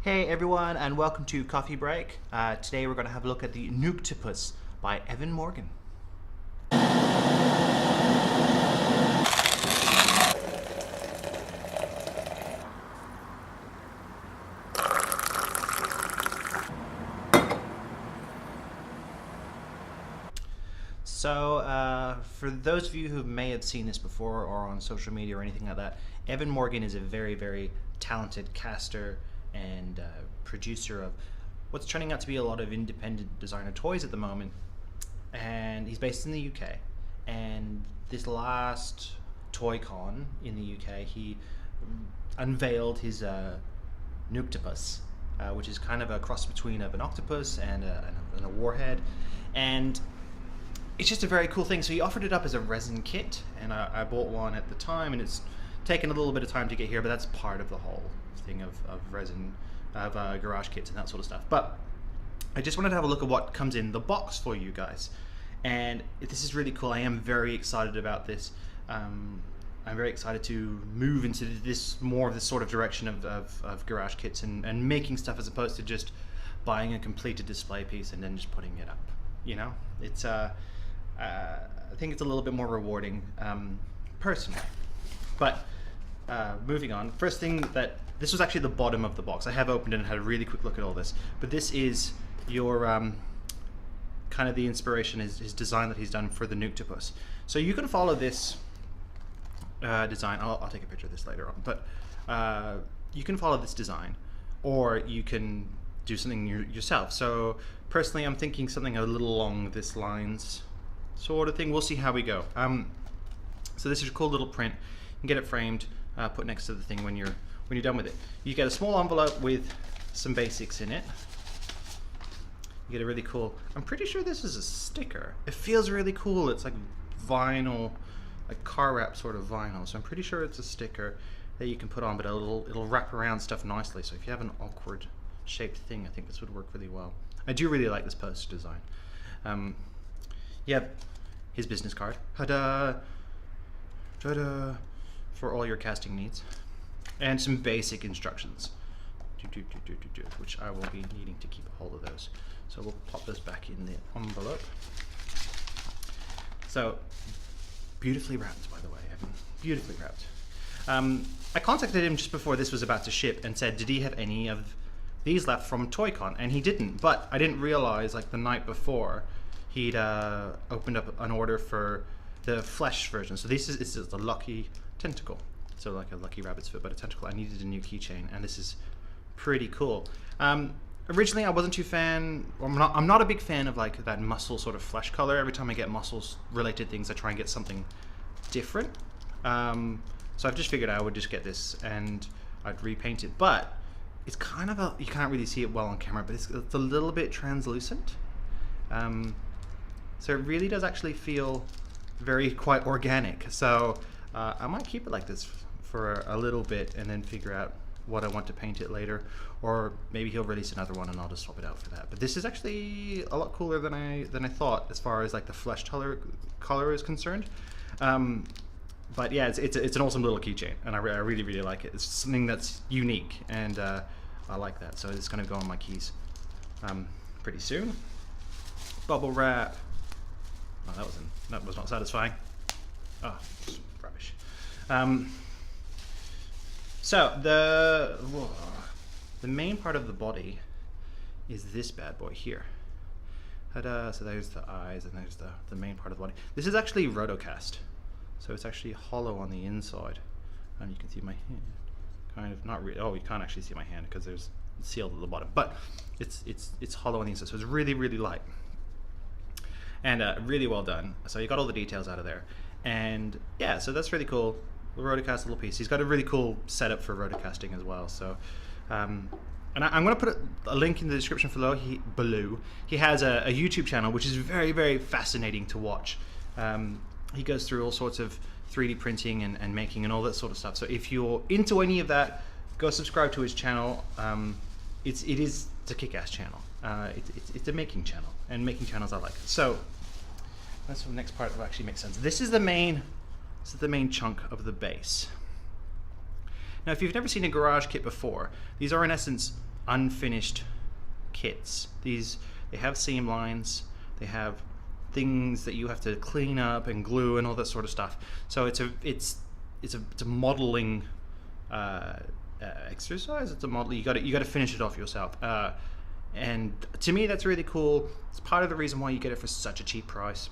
Hey everyone, and welcome to Coffee Break. Today we're going to have a look at the Nuketopus by Evan Morgan. So, for those of you who may have seen this before or on social media or anything like that, Evan Morgan is a very, very talented caster and producer of what's turning out to be a lot of independent designer toys at the moment. And he's based in the UK. And this last ToyCon in the UK, he unveiled his Nuketopus, which is kind of a cross between an octopus and a warhead. And it's just a very cool thing. So he offered it up as a resin kit, and I bought one at the time, and it's taken a little bit of time to get here, but that's part of the whole thing of resin, of garage kits and that sort of stuff. But I just wanted to have a look at what comes in the box for you guys. And this is really cool. I am very excited about this. I'm very excited to move into more of this sort of direction of garage kits and making stuff as opposed to just buying a completed display piece and then just putting it up. You know, it's I think it's a little bit more rewarding personally. But moving on, first thing this was actually the bottom of the box. I have opened it and had a really quick look at all this. But this is your kind of the inspiration, his design that he's done for the Nuketopus. So you can follow this design. I'll take a picture of this later on. But you can follow this design, or you can do something yourself. So personally, I'm thinking something a little along this lines sort of thing. We'll see how we go. So this is a cool little print. You can get it framed, put next to the thing when you're done with it. You get a small envelope with some basics in it. You get a really cool, I'm pretty sure this is a sticker. It feels really cool. It's like vinyl, like car wrap sort of vinyl. So I'm pretty sure it's a sticker that you can put on, but it'll wrap around stuff nicely. So if you have an awkward shaped thing, I think this would work really well. I do really like this poster design. You have his business card. Ta-da! Ta-da! For all your casting needs. And some basic instructions. Which I will be needing to keep a hold of those. So we'll pop those back in the envelope. So, beautifully wrapped, by the way, Evan. Beautifully wrapped. I contacted him just before this was about to ship and said, did he have any of these left from ToyCon? And he didn't, but I didn't realize, like the night before, he'd opened up an order for the flesh version. So this is the lucky tentacle. So like a lucky rabbit's foot, but a tentacle. I needed a new keychain, and this is pretty cool. Originally, I wasn't too fan. I'm not a big fan of like that muscle sort of flesh color. Every time I get muscles related things, I try and get something different. So I've just figured I would just get this and I'd repaint it. But it's kind of you can't really see it well on camera, but it's a little bit translucent. So it really does actually feel quite organic. So I might keep it like this for a little bit and then figure out what I want to paint it later, or maybe he'll release another one and I'll just swap it out for that. But this is actually a lot cooler than I thought as far as like the flesh color is concerned. But yeah, it's an awesome little keychain, and I really, really like it. It's something that's unique, and I like that. So it's going to go on my keys pretty soon. Bubble wrap. Oh, that was not satisfying. Oh, rubbish. So the main part of the body is this bad boy here. Ta-da! So there's the eyes, and there's the main part of the body. This is actually rotocast, so it's actually hollow on the inside, and you can see my hand. Kind of not really. Oh, you can't actually see my hand because there's sealed at the bottom, but it's hollow on the inside, so it's really, really light and really well done. So you got all the details out of there, and yeah, so that's really cool. The rotocast little piece. He's got a really cool setup for rotocasting as well. So, and I'm going to put a link in the description below. He has a YouTube channel which is very, very fascinating to watch. He goes through all sorts of 3D printing and making and all that sort of stuff. So if you're into any of that, go subscribe to his channel. It is a kick-ass channel. It's a making channel, and making channels I like. So that's the next part that actually makes sense. This is the main chunk of the base. Now, if you've never seen a garage kit before, these are in essence unfinished kits. They have seam lines, they have things that you have to clean up and glue and all that sort of stuff. So it's a modeling exercise. It's a model. You got to finish it off yourself. And to me, that's really cool. It's part of the reason why you get it for such a cheap price,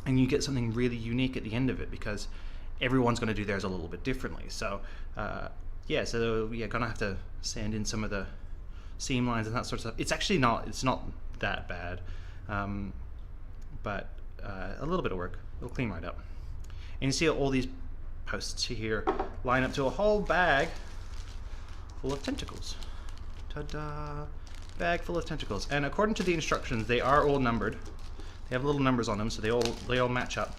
and you get something really unique at the end of it, because everyone's going to do theirs a little bit differently. So yeah, so you're gonna have to sand in some of the seam lines and that sort of stuff. It's actually not that bad, but a little bit of work. It'll clean right up. And you see all these posts here line up to a whole bag full of tentacles. Ta-da! Bag full of tentacles. And according to the instructions, they are all numbered. They have little numbers on them, so they all match up.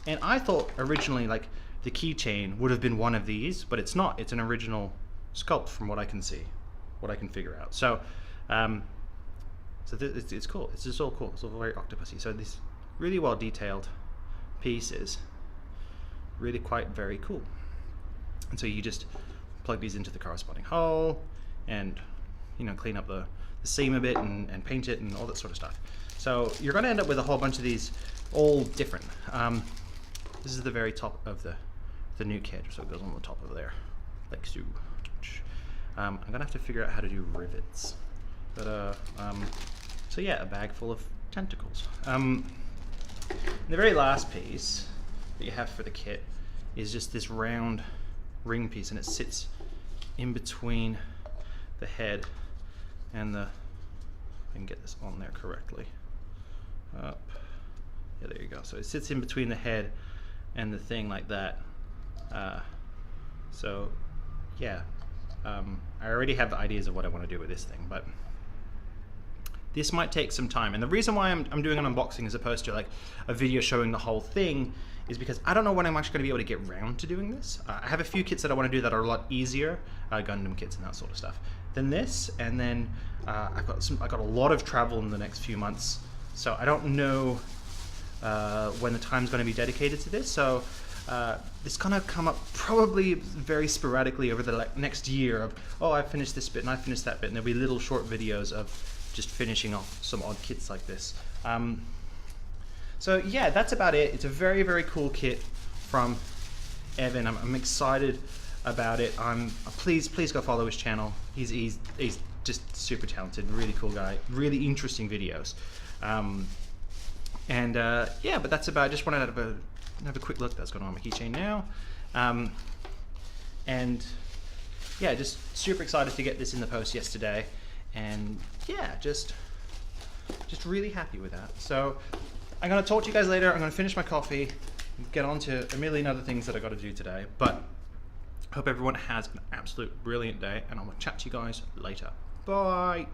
And I thought originally, like, the keychain would have been one of these, but it's not. It's an original sculpt from what I can see, what I can figure out. So, it's cool. It's just all cool. It's all very octopusy. So these really well detailed pieces, really quite very cool. And so you just plug these into the corresponding hole, and clean up the seam a bit and paint it and all that sort of stuff. So you're going to end up with a whole bunch of these, all different. This is the very top of the nuke head, so it goes on the top of there, like so. I'm going to have to figure out how to do rivets. But so yeah, a bag full of tentacles. The very last piece that you have for the kit is just this round ring piece, and it sits in between the head and the, I can get this on there correctly. Up. Yeah, there you go. So it sits in between the head and the thing like that. So yeah, I already have ideas of what I want to do with this thing, but this might take some time. And the reason why I'm doing an unboxing as opposed to like a video showing the whole thing is because I don't know when I'm actually going to be able to get around to doing this. I have a few kits that I want to do that are a lot easier, Gundam kits and that sort of stuff, than this. And then I've got a lot of travel in the next few months, so I don't know when the time's going to be dedicated to this. So it's going to come up probably very sporadically over the next year of, oh, I finished this bit and I finished that bit, and there'll be little short videos of just finishing off some odd kits like this. So yeah, that's about it. It's a very, very cool kit from Evan. I'm excited about it. Please go follow his channel. He's just super talented, really cool guy, really interesting videos. Yeah, but that's about it. Just wanted to have a quick look that's going on my keychain now. And yeah, just super excited to get this in the post yesterday. And yeah, just really happy with that. So I'm going to talk to you guys later. I'm going to finish my coffee, get on to a million other things that I got to do today. But hope everyone has an absolute brilliant day, and I'm going to chat to you guys later. Bye.